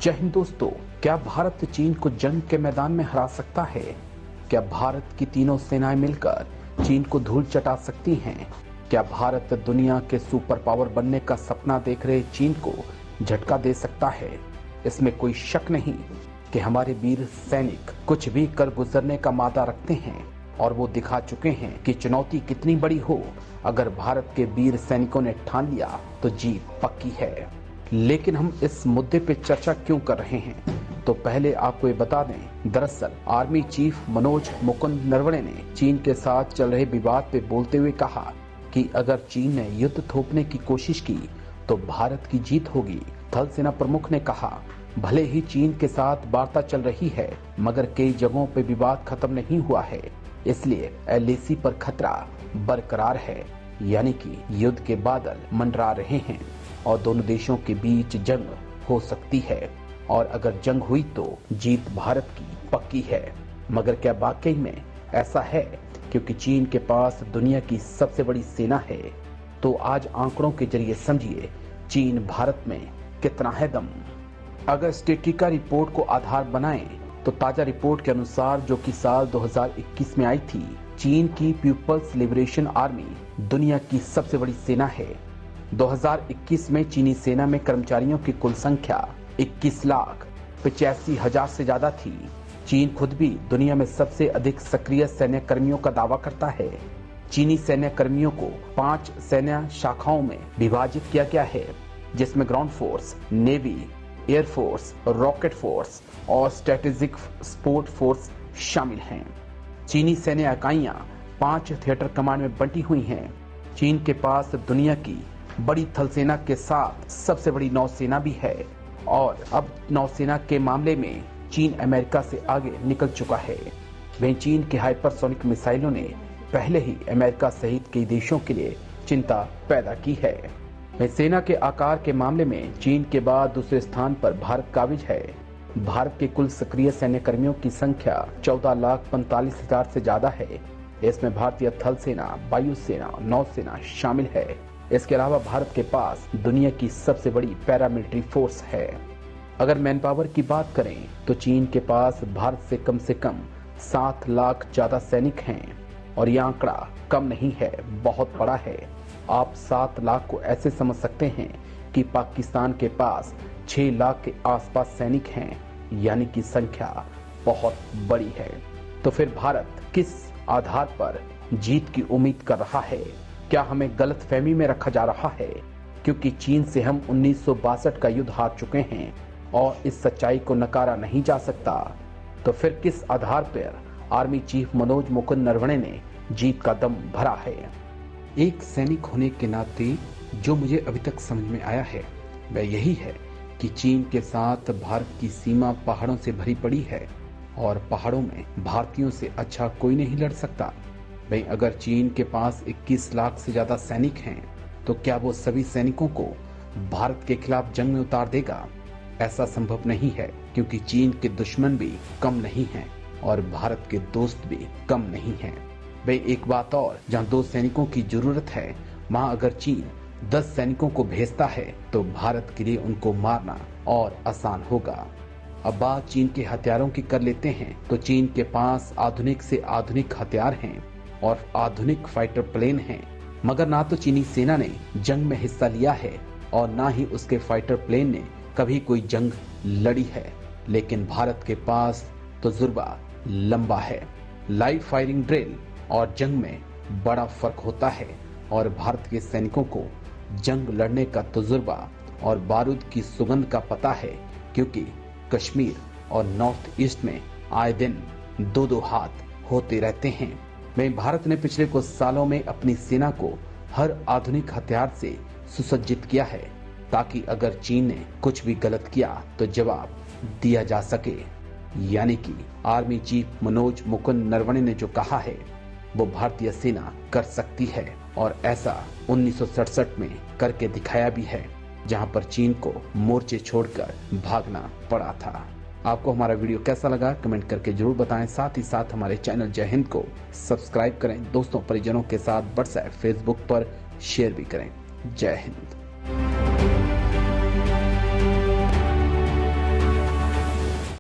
जय हिंद दोस्तों। क्या भारत चीन को जंग के मैदान में हरा सकता है? क्या भारत की तीनों सेनाएं मिलकर चीन को धूल चटा सकती हैं? क्या भारत दुनिया के सुपर पावर बनने का सपना देख रहे चीन को झटका दे सकता है? इसमें कोई शक नहीं कि हमारे वीर सैनिक कुछ भी कर गुजरने का मादा रखते हैं और वो दिखा चुके हैं कि चुनौती कितनी बड़ी हो, अगर भारत के वीर सैनिकों ने ठान लिया तो जीत पक्की है। लेकिन हम इस मुद्दे पे चर्चा क्यों कर रहे हैं, तो पहले आपको ये बता दें, दरअसल आर्मी चीफ मनोज मुकुंद नरवणे ने चीन के साथ चल रहे विवाद पे बोलते हुए कहा कि अगर चीन ने युद्ध थोपने की कोशिश की तो भारत की जीत होगी। थल सेना प्रमुख ने कहा, भले ही चीन के साथ वार्ता चल रही है मगर कई जगहों पे विवाद खत्म नहीं हुआ है, इसलिए एलएसी पर खतरा बरकरार है, यानी कि युद्ध के बादल मंडरा रहे हैं और दोनों देशों के बीच जंग हो सकती है और अगर जंग हुई तो जीत भारत की पक्की है। मगर क्या वाकई में ऐसा है? क्योंकि चीन के पास दुनिया की सबसे बड़ी सेना है। तो आज आंकड़ों के जरिए समझिए चीन भारत में कितना है दम। अगर स्टेटिका रिपोर्ट को आधार बनाएं तो ताजा रिपोर्ट के अनुसार, जो कि साल 2021 में आई थी, चीन की पीपल्स लिबरेशन आर्मी दुनिया की सबसे बड़ी सेना है। 2021 में चीनी सेना में कर्मचारियों की कुल संख्या 21,85,000 से ज्यादा थी। चीन खुद भी दुनिया में सबसे अधिक सक्रिय सैन्य कर्मियों का दावा करता है। चीनी सैन्य कर्मियों को 5 सैन्य शाखाओं में विभाजित किया गया है, जिसमें ground force, navy, air force, rocket force और स्ट्रेटेजिक सपोर्ट फोर्स शामिल हैं। चीनी सैन्य इकाइयां 5 थिएटर कमांड में बंटी हुई हैं। चीन के पास दुनिया की बड़ी थल सेना के साथ सबसे बड़ी नौसेना भी है और अब नौसेना के मामले में चीन अमेरिका से आगे निकल चुका है। वहीं चीन के हाइपरसोनिक मिसाइलों ने पहले ही अमेरिका सहित कई देशों के लिए चिंता पैदा की है। वहीं सेना के आकार के मामले में चीन के बाद दूसरे स्थान पर भारत काबिज है। भारत के कुल सक्रिय सैन्य कर्मियों की संख्या 14,45,000 से ज्यादा है। इसमें भारतीय थल सेना, वायुसेना, नौसेना शामिल है। इसके अलावा भारत के पास दुनिया की सबसे बड़ी पैरामिलिट्री फोर्स है। अगर मैन पावर की बात करें तो चीन के पास भारत से कम 7 लाख ज्यादा सैनिक हैं और यह आंकड़ा कम नहीं है, बहुत बड़ा है। आप 7 लाख को ऐसे समझ सकते हैं कि पाकिस्तान के पास 6 लाख के आसपास सैनिक हैं, यानी कि संख्या बहुत बड़ी है। तो फिर भारत किस आधार पर जीत की उम्मीद कर रहा है? क्या हमें गलतफहमी में रखा जा रहा है? क्योंकि चीन से हम 1962 का युद्ध हार चुके हैं और इस सच्चाई को नकारा नहीं जा सकता। तो फिर किस आधार पर आर्मी चीफ मनोज मुकुंद नरवणे ने जीत का दम भरा है? एक सैनिक होने के नाते जो मुझे अभी तक समझ में आया है वह यही है कि चीन के साथ भारत की सीमा पहाड़ों से भरी पड़ी है और पहाड़ों में भारतीयों से अच्छा कोई नहीं लड़ सकता। भाई, अगर चीन के पास 21 लाख से ज्यादा सैनिक हैं तो क्या वो सभी सैनिकों को भारत के खिलाफ जंग में उतार देगा? ऐसा संभव नहीं है, क्योंकि चीन के दुश्मन भी कम नहीं हैं और भारत के दोस्त भी कम नहीं हैं। भाई, एक बात और, जहां 2 सैनिकों की जरूरत है वहां अगर चीन 10 सैनिकों को भेजता है तो भारत के लिए उनको मारना और आसान होगा। अब बात चीन के हथियारों की कर लेते हैं तो चीन के पास आधुनिक से आधुनिक हथियार हैं और आधुनिक फाइटर प्लेन हैं, मगर ना तो चीनी सेना ने जंग में हिस्सा लिया है और ना ही उसके फाइटर प्लेन ने कभी कोई जंग लड़ी है। लेकिन भारत के पास तजुर्बा लंबा है। लाइव फायरिंग ड्रिल और जंग में बड़ा फर्क होता है और भारत के सैनिकों को जंग लड़ने का तजुर्बा और बारूद की सुगंध का पता है, क्योंकि कश्मीर और नॉर्थ ईस्ट में आए दिन 2-2 हाथ होते रहते हैं। वहीं भारत ने पिछले कुछ सालों में अपनी सेना को हर आधुनिक हथियार से सुसज्जित किया है, ताकि अगर चीन ने कुछ भी गलत किया तो जवाब दिया जा सके। यानी कि आर्मी चीफ मनोज मुकुंद नरवणे ने जो कहा है वो भारतीय सेना कर सकती है और ऐसा 1967 में करके दिखाया भी है, जहां पर चीन को मोर्चे छोड़कर भागना पड़ा था। आपको हमारा वीडियो कैसा लगा कमेंट करके जरूर बताएं। साथ ही साथ हमारे चैनल जय हिंद को सब्सक्राइब करें, दोस्तों परिजनों के साथ व्हाट्सएप, फेसबुक पर शेयर भी करें। जय हिंद।